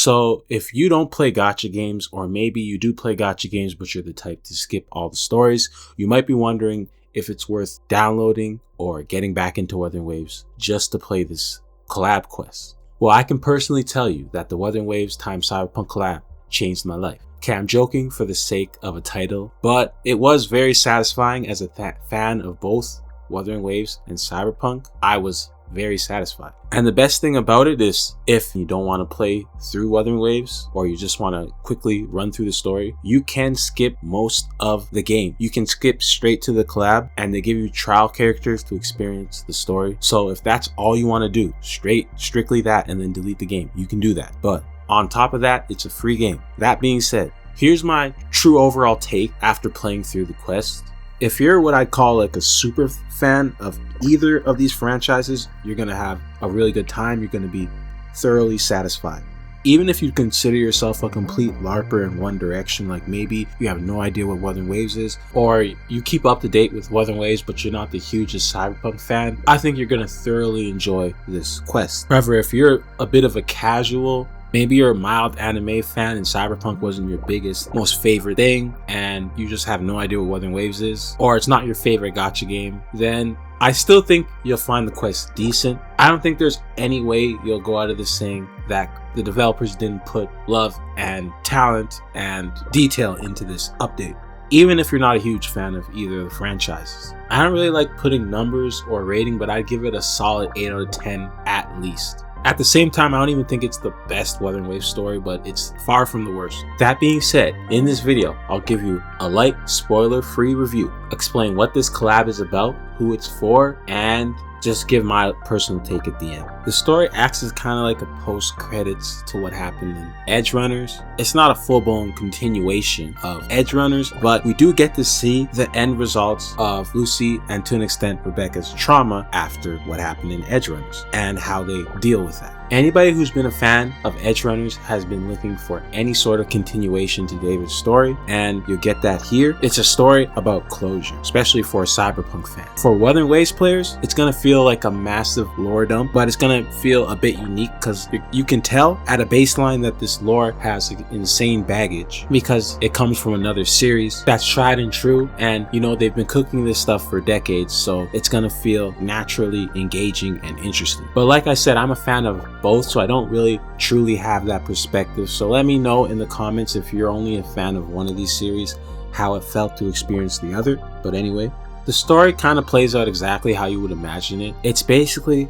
So if you don't play gacha games, or maybe you do play gacha games but you're the type to skip all the stories, you might be wondering if it's worth downloading or getting back into Wuthering Waves just to play this collab quest. Well, I can personally tell you that the Wuthering Waves x Cyberpunk collab changed my life. Okay, I'm joking for the sake of a title, but it was very satisfying as a fan of both Wuthering Waves and Cyberpunk. I was very satisfied. And the best thing about it is, if you don't want to play through Wuthering Waves, or you just want to quickly run through the story, you can skip most of the game. You can skip straight to the collab, and they give you trial characters to experience the story. So if that's all you want to do, strictly that, and then delete the game, you can do that. But on top of that, it's a free game. That being said, here's my true overall take after playing through the quest. If you're what I'd call like a super fan of either of these franchises, you're going to have a really good time. You're going to be thoroughly satisfied. Even if you consider yourself a complete LARPer in one direction, like maybe you have no idea what Wuthering Waves is, or you keep up to date with Wuthering Waves but you're not the hugest Cyberpunk fan, I think you're going to thoroughly enjoy this quest. However, if you're a bit of a casual, maybe you're a mild anime fan and Cyberpunk wasn't your biggest, most favorite thing, and you just have no idea what Wuthering Waves is, or it's not your favorite gacha game, then I still think you'll find the quest decent. I don't think there's any way you'll go out of this saying that the developers didn't put love and talent and detail into this update, even if you're not a huge fan of either of the franchises. I don't really like putting numbers or rating, but I'd give it a solid 8 out of 10 at least. At the same time, I don't even think it's the best Wuthering Waves story, but it's far from the worst. That being said, in this video, I'll give you a light, spoiler-free review, explain what this collab is about, who it's for, and just give my personal take at the end. The story acts as kind of like a post-credits to what happened in Edge Runners. It's not a full-blown continuation of Edge Runners, but we do get to see the end results of Lucy and to an extent Rebecca's trauma after what happened in Edge Runners and how they deal with that. Anybody who's been a fan of Edge Runners has been looking for any sort of continuation to David's story, and you'll get that here. It's a story about closure, especially for a Cyberpunk fan. For Wuthering Waves players, it's gonna feel like a massive lore dump, but it's gonna feel a bit unique because you can tell at a baseline that this lore has insane baggage because it comes from another series that's tried and true, and you know they've been cooking this stuff for decades, so it's gonna feel naturally engaging and interesting. But like I said, I'm a fan of both, so I don't really truly have that perspective. So let me know in the comments if you're only a fan of one of these series, how it felt to experience the other. But anyway, the story kind of plays out exactly how you would imagine it. It's basically,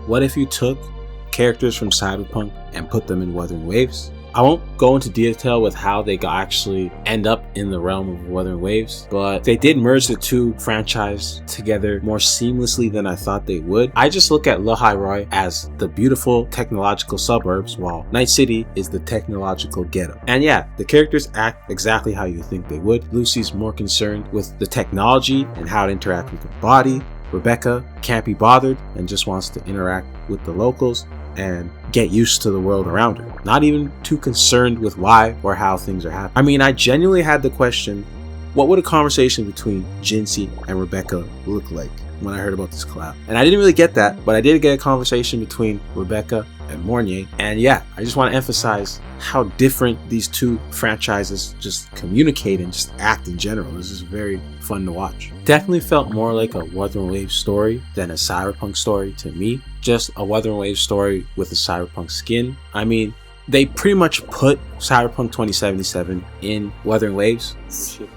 what if you took characters from Cyberpunk and put them in Wuthering Waves? I won't go into detail with how they actually end up in the realm of Wuthering Waves, but they did merge the two franchises together more seamlessly than I thought they would. I just look at L'Haï as the beautiful technological suburbs, while Night City is the technological ghetto. And yeah, the characters act exactly how you think they would. Lucy's more concerned with the technology and how to interact with her body. Rebecca can't be bothered and just wants to interact with the locals and get used to the world around her. Not even too concerned with why or how things are happening. I mean, I genuinely had the question, what would a conversation between Jinsey and Rebecca look like when I heard about this collab? And I didn't really get that, but I did get a conversation between Rebecca and Mornier. And yeah, I just want to emphasize how different these two franchises just communicate and just act in general. This is very fun to watch. Definitely felt more like a Wuthering Waves story than a Cyberpunk story to me. Just a Wuthering Waves story with a Cyberpunk skin. I mean, they pretty much put Cyberpunk 2077 in Wuthering Waves.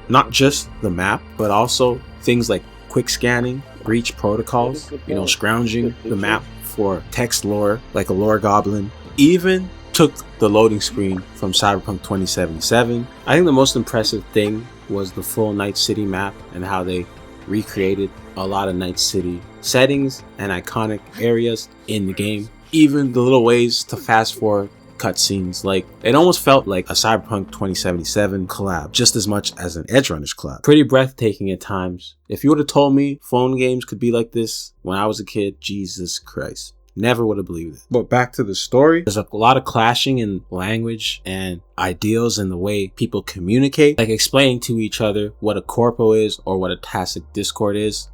Not just the map, but also things like quick scanning, breach protocols, scrounging the map for text lore like a lore goblin. Even took the loading screen from Cyberpunk 2077. I think the most impressive thing was the full Night City map and how they recreated a lot of Night City settings and iconic areas in the game. Even the little ways to fast forward cutscenes, like it almost felt like a Cyberpunk 2077 collab just as much as an Edge Runners collab. Pretty breathtaking at times. If you would have told me phone games could be like this when I was a kid, Jesus Christ, never would have believed it. But back to the story, there's a lot of clashing in language and ideals and the way people communicate, like explaining to each other what a corpo is or what a tacit discord is.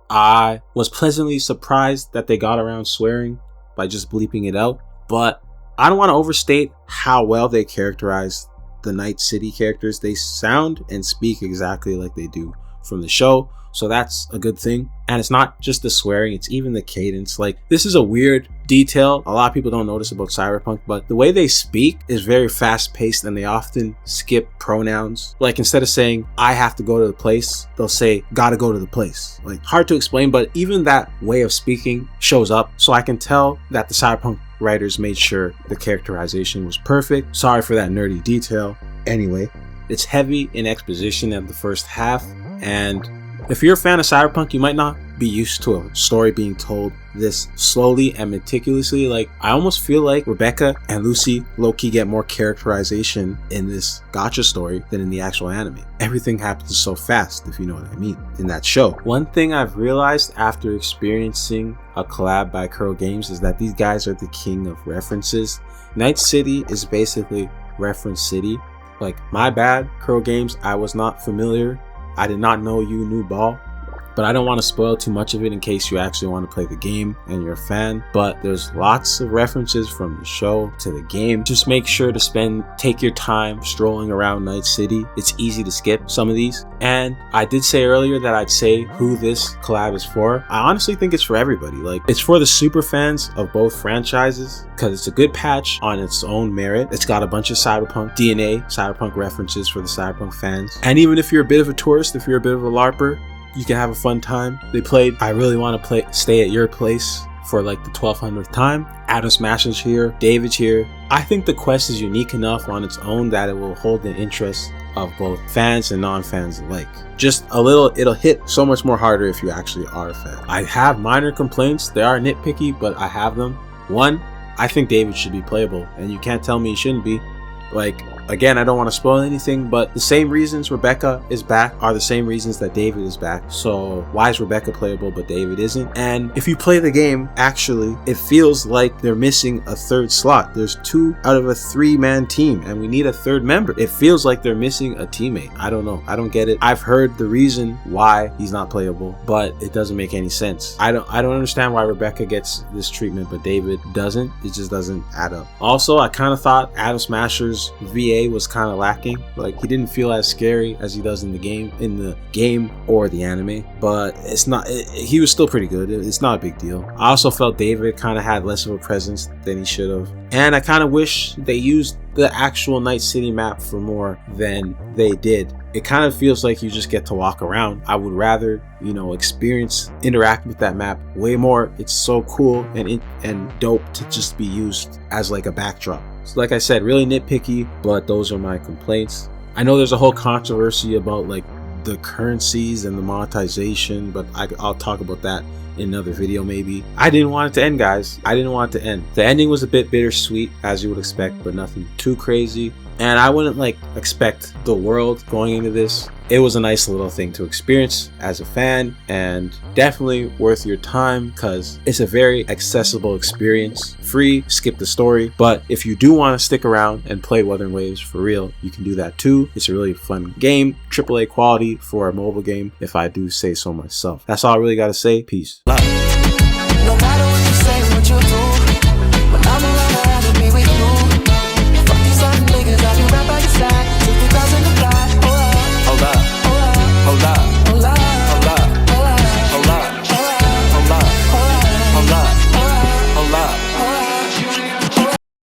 I was pleasantly surprised that they got around swearing by just bleeping it out, but I don't want to overstate how well they characterize the Night City characters. They sound and speak exactly like they do from the show, so that's a good thing. And it's not just the swearing, it's even the cadence. Like, this is a weird detail a lot of people don't notice about Cyberpunk, but the way they speak is very fast paced, and they often skip pronouns. Like, instead of saying I have to go to the place, they'll say gotta go to the place. Like, hard to explain, but even that way of speaking shows up, so I can tell that the Cyberpunk writers made sure the characterization was perfect. Sorry for that nerdy detail. Anyway, it's heavy in exposition at the first half, and if you're a fan of Cyberpunk, you might not be used to a story being told this slowly and meticulously. Like, I almost feel like Rebecca and Lucy low-key get more characterization in this gacha story than in the actual anime. Everything happens so fast, if you know what I mean, in that show. One thing I've realized after experiencing a collab by Kuro Games is that these guys are the king of references. Night City is basically Reference City. Like, my bad, Kuro Games, I was not familiar. I did not know you knew ball, but I don't want to spoil too much of it in case you actually want to play the game and you're a fan. But there's lots of references from the show to the game. Just make sure to take your time strolling around Night City. It's easy to skip some of these. And I did say earlier that I'd say who this collab is for. I honestly think it's for everybody. Like, it's for the super fans of both franchises because it's a good patch on its own merit. It's got a bunch of Cyberpunk DNA, Cyberpunk references for the Cyberpunk fans. And even if you're a bit of a tourist, if you're a bit of a LARPer, you can have a fun time. They played I Really Want to Stay at Your Place for like the 1200th time. Adam Smasher's here, David's here. I think the quest is unique enough on its own that it will hold the interest of both fans and non-fans alike. Just a little, it'll hit so much more harder if you actually are a fan. I have minor complaints. They are nitpicky, but I have them. One, I think David should be playable, and you can't tell me he shouldn't be. Like, again, I don't want to spoil anything, but the same reasons Rebecca is back are the same reasons that David is back. So why is Rebecca playable but David isn't? And if you play the game, actually, it feels like they're missing a third slot. There's 2 out of a 3-man team, and we need a third member. It feels like they're missing a teammate. I don't know. I don't get it. I've heard the reason why he's not playable, but it doesn't make any sense. I don't understand why Rebecca gets this treatment, but David doesn't. It just doesn't add up. Also, I kind of thought Adam Smasher's VA was kind of lacking. Like, he didn't feel as scary as he does in the game or the anime, but it's not, he was still pretty good. It's not a big deal. I also felt David kind of had less of a presence than he should have, and I kind of wish they used the actual Night City map for more than they did. It kind of feels like you just get to walk around. I would rather, interact with that map way more. It's so cool and dope to just be used as like a backdrop. So like I said, really nitpicky, but those are my complaints. I know there's a whole controversy about like the currencies and the monetization, but I'll talk about that in another video maybe. I didn't want it to end, guys. I didn't want it to end. The ending was a bit bittersweet, as you would expect, but nothing too crazy. And I wouldn't expect the world going into this. It was a nice little thing to experience as a fan, and definitely worth your time because it's a very accessible experience. Free, skip the story, but if you do want to stick around and play Wuthering Waves for real, you can do that too. It's a really fun game, AAA quality for a mobile game, if I do say so myself. That's all I really got to say. Peace. Love.